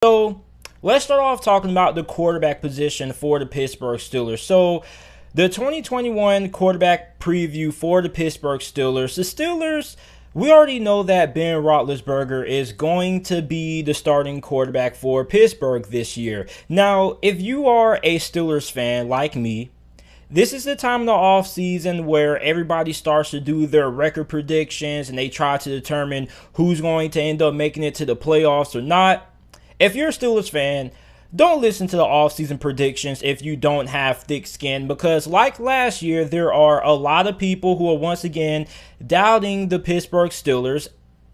So let's start off talking about the quarterback position for the Pittsburgh Steelers. So the 2021 quarterback preview for the Pittsburgh Steelers. The Steelers, we already know that Ben Roethlisberger is going to be the starting quarterback for Pittsburgh this year. Now, if you are a Steelers fan like me, this is the time of the offseason where everybody starts to do their record predictions and they try to determine who's going to end up making it to the playoffs or not. If you're a Steelers fan, don't listen to the offseason predictions if you don't have thick skin, because like last year, there are a lot of people who are once again doubting the Pittsburgh Steelers.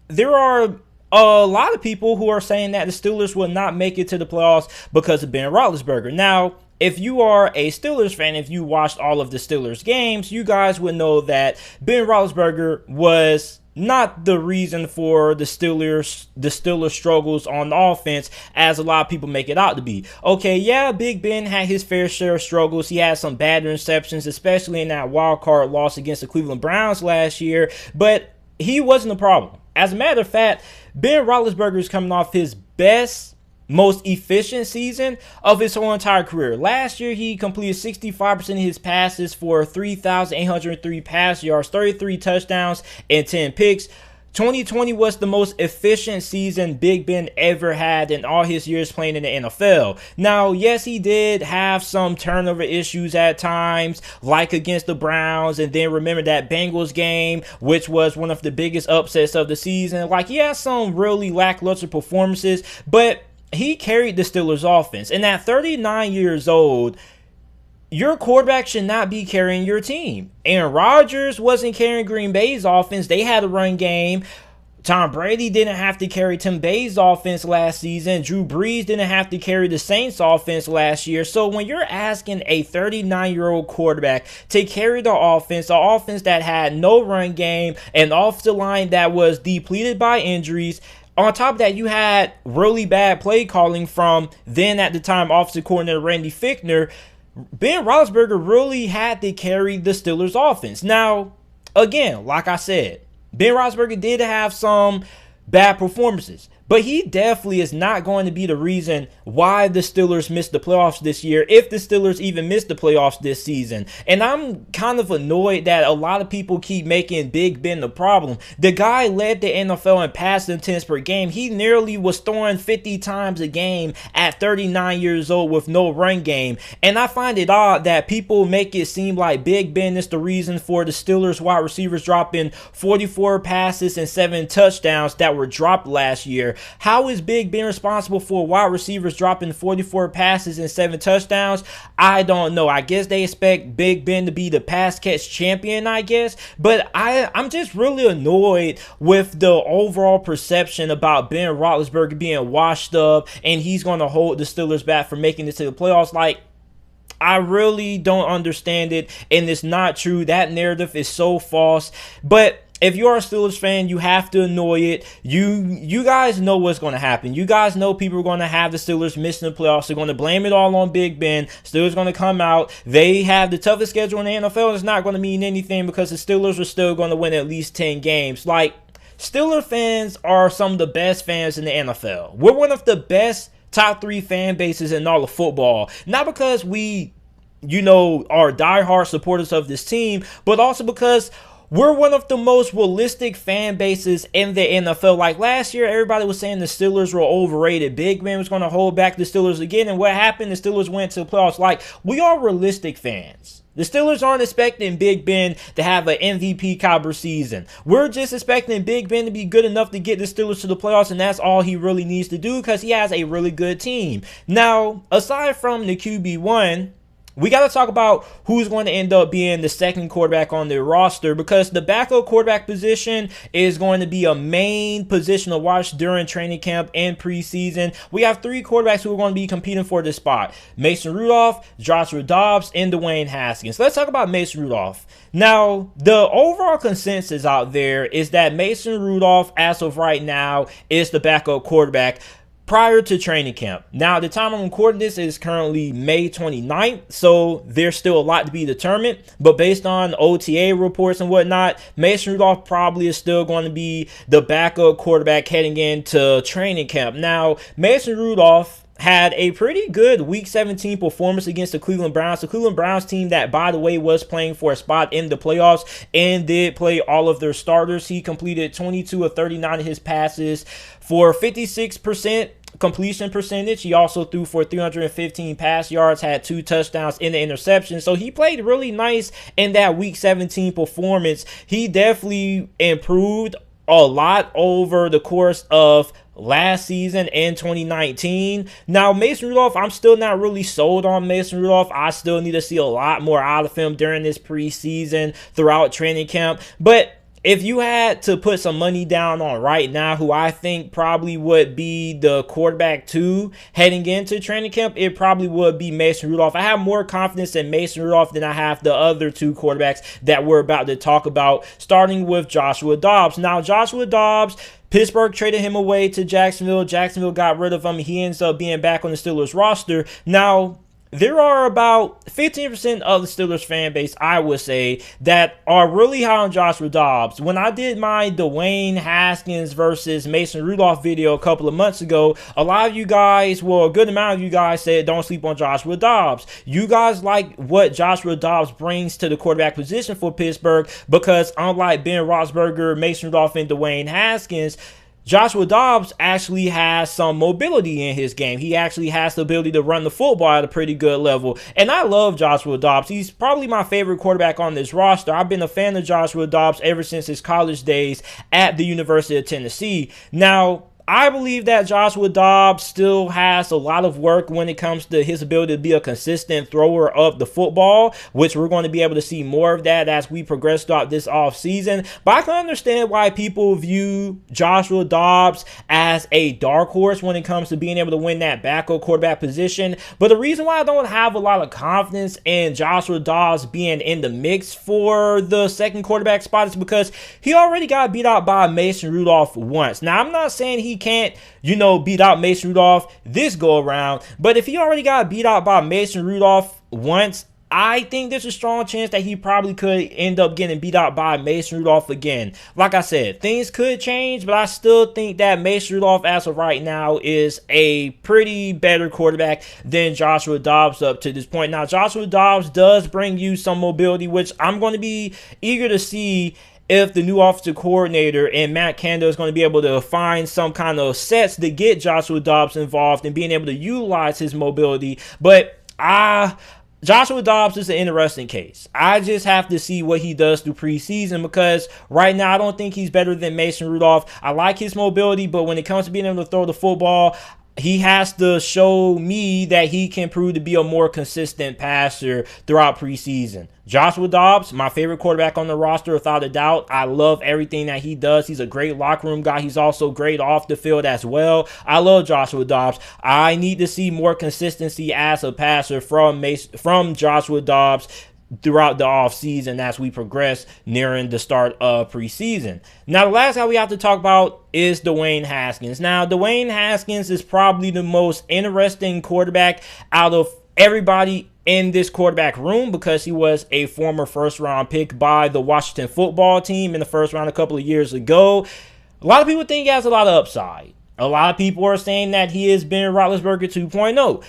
There are a lot of people who are saying that the Steelers will not make it to the playoffs because of Ben Roethlisberger. Now, if you are a Steelers fan, if you watched all of the Steelers games, you guys would know that Ben Roethlisberger was not the reason for the Steelers struggles on the offense, as a lot of people make it out to be. Okay, yeah, Big Ben had his fair share of struggles. He had some bad interceptions, especially in that wild card loss against the Cleveland Browns last year, but he wasn't the problem. As a matter of fact, Ben Roethlisberger is coming off his best, most efficient season of his whole entire career. Last year, he completed 65% of his passes for 3,803 pass yards, 33 touchdowns, and 10 picks. 2020 was the most efficient season Big Ben ever had in all his years playing in the NFL. Now, yes, he did have some turnover issues at times, like against the Browns, and then remember that Bengals game, which was one of the biggest upsets of the season. Like, he had some really lackluster performances, but he carried the Steelers offense. And at 39 years old, your quarterback should not be carrying your team. Aaron Rodgers wasn't carrying Green Bay's offense. They had a run game. Tom Brady didn't have to carry Tim Bay's offense last season. Drew Brees didn't have to carry the Saints offense last year. So when you're asking a 39-year-old quarterback to carry the offense that had no run game, an offensive line that was depleted by injuries, on top of that, you had really bad play calling from then at the time offensive coordinator Randy Fichtner. Ben Roethlisberger really had to carry the Steelers offense. Now, again, like I said, Ben Roethlisberger did have some bad performances, but he definitely is not going to be the reason why the Steelers missed the playoffs this year, if the Steelers even missed the playoffs this season. And I'm kind of annoyed that a lot of people keep making Big Ben the problem. The guy led the NFL in passing attempts per game. He nearly was throwing 50 times a game at 39 years old with no run game. And I find it odd that people make it seem like Big Ben is the reason for the Steelers wide receivers dropping 44 passes and 7 touchdowns that were dropped last year. How is Big Ben responsible for wide receivers dropping 44 passes and 7 touchdowns? I don't know. I guess they expect Big Ben to be the pass catch champion, I guess. But I'm just really annoyed with the overall perception about Ben Roethlisberger being washed up and he's going to hold the Steelers back from making it to the playoffs. Like, I really don't understand it, and it's not true. That narrative is so false. But if you're a Steelers fan, you have to annoy it. You guys know what's going to happen. You guys know people are going to have the Steelers missing the playoffs. They're going to blame it all on Big Ben. Steelers going to come out. They have the toughest schedule in the NFL. It's not going to mean anything because the Steelers are still going to win at least 10 games. Like, Steelers fans are some of the best fans in the NFL. We're one of the best top 3 fan bases in all of football. Not because we, are diehard supporters of this team, but also because we're one of the most realistic fan bases in the NFL. Like last year, everybody was saying the Steelers were overrated. Big Ben was going to hold back the Steelers again. And what happened? The Steelers went to the playoffs. Like, we are realistic fans. The Steelers aren't expecting Big Ben to have an MVP caliber season. We're just expecting Big Ben to be good enough to get the Steelers to the playoffs, and that's all he really needs to do because he has a really good team. Now, aside from the QB1, we got to talk about who's going to end up being the second quarterback on the roster, because the backup quarterback position is going to be a main position to watch during training camp and preseason. We have 3 quarterbacks who are going to be competing for this spot: Mason Rudolph, Joshua Dobbs, and Dwayne Haskins. Let's talk about Mason Rudolph. Now, the overall consensus out there is that Mason Rudolph, as of right now, is the backup quarterback. prior to training camp. Now, the time I'm recording this is currently May 29th, so there's still a lot to be determined. But based on OTA reports and whatnot, Mason Rudolph probably is still going to be the backup quarterback heading into training camp. Now, Mason Rudolph had a pretty good Week 17 performance against the Cleveland Browns. The Cleveland Browns team that, by the way, was playing for a spot in the playoffs and did play all of their starters. He completed 22 of 39 of his passes for 56% completion percentage. He also threw for 315 pass yards, had 2 touchdowns in the interception. So he played really nice in that Week 17 performance. He definitely improved a lot over the course of last season in 2019. Now, Mason Rudolph, I'm still not really sold on Mason Rudolph. I still need to see a lot more out of him during this preseason, throughout training camp. But if you had to put some money down on right now who I think probably would be the quarterback 2 heading into training camp, it probably would be Mason Rudolph. I have more confidence in Mason Rudolph than I have the other 2 quarterbacks that we're about to talk about, starting with Joshua Dobbs. Now, Joshua Dobbs, Pittsburgh traded him away to Jacksonville. Jacksonville got rid of him. He ends up being back on the Steelers roster. Now, there are about 15% of the Steelers fan base, I would say, that are really high on Joshua Dobbs. When I did my Dwayne Haskins versus Mason Rudolph video a couple of months ago, a lot of you guys, well, a good amount of you guys said don't sleep on Joshua Dobbs. You guys like what Joshua Dobbs brings to the quarterback position for Pittsburgh because unlike Ben Roethlisberger, Mason Rudolph, and Dwayne Haskins, Joshua Dobbs actually has some mobility in his game. He actually has the ability to run the football at a pretty good level. And I love Joshua Dobbs. He's probably my favorite quarterback on this roster. I've been a fan of Joshua Dobbs ever since his college days at the University of Tennessee. Now, I believe that Joshua Dobbs still has a lot of work when it comes to his ability to be a consistent thrower of the football, which we're going to be able to see more of that as we progress throughout this offseason. But I can understand why people view Joshua Dobbs as a dark horse when it comes to being able to win that backup quarterback position. But the reason why I don't have a lot of confidence in Joshua Dobbs being in the mix for the second quarterback spot is because he already got beat out by Mason Rudolph once. Now, I'm not saying he can't, beat out Mason Rudolph this go around. But if he already got beat out by Mason Rudolph once, I think there's a strong chance that he probably could end up getting beat out by Mason Rudolph again. Like I said, things could change, but I still think that Mason Rudolph, as of right now, is a pretty better quarterback than Joshua Dobbs up to this point. Now, Joshua Dobbs does bring you some mobility, which I'm going to be eager to see if the new offensive coordinator and Matt Canada is going to be able to find some kind of sets to get Joshua Dobbs involved and being able to utilize his mobility. But Joshua Dobbs is an interesting case. I just have to see what he does through preseason because right now I don't think he's better than Mason Rudolph. I like his mobility, but when it comes to being able to throw the football, he has to show me that he can prove to be a more consistent passer throughout preseason. Joshua Dobbs, my favorite quarterback on the roster, without a doubt. I love everything that he does. He's a great locker room guy. He's also great off the field as well. I love Joshua Dobbs. I need to see more consistency as a passer from Joshua Dobbs throughout the offseason as we progress nearing the start of preseason. Now, the last guy we have to talk about is Dwayne Haskins. Now, Dwayne Haskins is probably the most interesting quarterback out of everybody in this quarterback room because he was a former first-round pick by the Washington football team in the first round a couple of years ago. A lot of people think he has a lot of upside. A lot of people are saying that he is Ben Roethlisberger 2.0.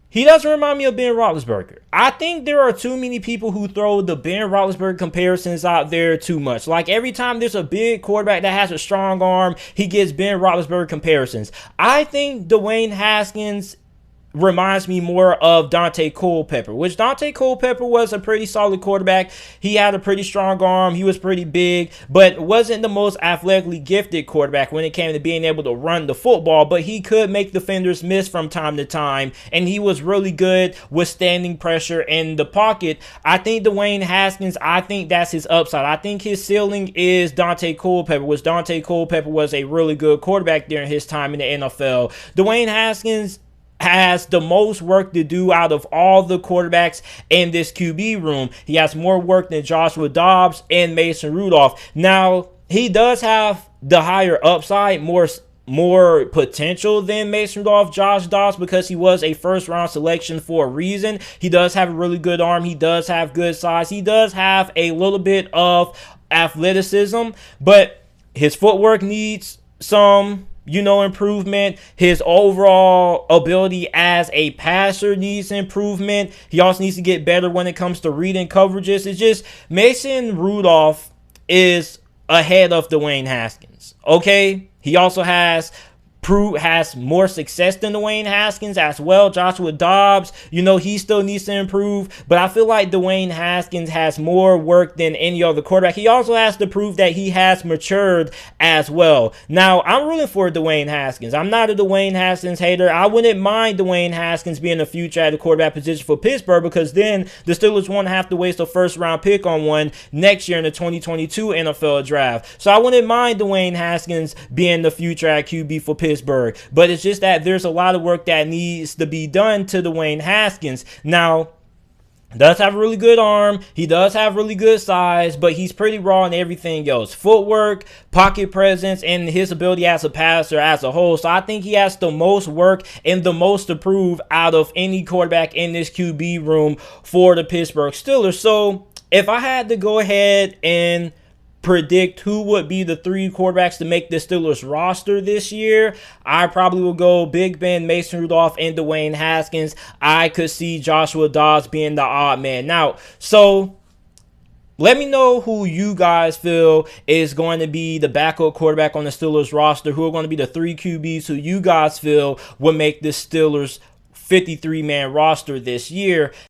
He doesn't remind me of Ben Roethlisberger. I think there are too many people who throw the Ben Roethlisberger comparisons out there too much. Like every time there's a big quarterback that has a strong arm, he gets Ben Roethlisberger comparisons. I think Dwayne Haskins reminds me more of Dante Culpepper, which Dante Culpepper was a pretty solid quarterback. He had a pretty strong arm. He was pretty big, but wasn't the most athletically gifted quarterback when it came to being able to run the football, but he could make defenders miss from time to time, and he was really good withstanding pressure in the pocket. I think Dwayne Haskins, I think that's his upside. I think his ceiling is Dante Culpepper, which Dante Culpepper was a really good quarterback during his time in the NFL. Dwayne Haskins has the most work to do out of all the quarterbacks in this QB room. He has more work than Joshua Dobbs and Mason Rudolph. Now, he does have the higher upside, more more potential than Mason Rudolph, Josh Dobbs, because he was a first round selection for a reason. He does have a really good arm. He does have good size. He does have a little bit of athleticism, but his footwork needs some, improvement. His overall ability as a passer needs improvement. He also needs to get better when it comes to reading coverages. It's just Mason Rudolph is ahead of Dwayne Haskins. Okay? He also has more success than Dwayne Haskins as well. Joshua Dobbs, he still needs to improve, but I feel like Dwayne Haskins has more work than any other quarterback. He also has to prove that he has matured as well. Now, I'm rooting for Dwayne Haskins. I'm not a Dwayne Haskins hater. I wouldn't mind Dwayne Haskins being the future at the quarterback position for Pittsburgh, because then the Steelers won't have to waste a first-round pick on one next year in the 2022 NFL Draft. So I wouldn't mind Dwayne Haskins being the future at QB for Pittsburgh. But it's just that there's a lot of work that needs to be done to Dwayne Haskins. Now, does have a really good arm. He does have really good size, but he's pretty raw in everything else. Footwork, pocket presence, and his ability as a passer as a whole. So I think he has the most work and the most to prove out of any quarterback in this QB room for the Pittsburgh Steelers. So if I had to go ahead and predict who would be the 3 quarterbacks to make the Steelers roster this year, I probably will go Big Ben, Mason Rudolph, and Dwayne Haskins. I could see Joshua Dobbs being the odd man out. So let me know who you guys feel is going to be the backup quarterback on the Steelers roster. Who are going to be the 3 QBs who you guys feel will make the Steelers 53-man roster this year.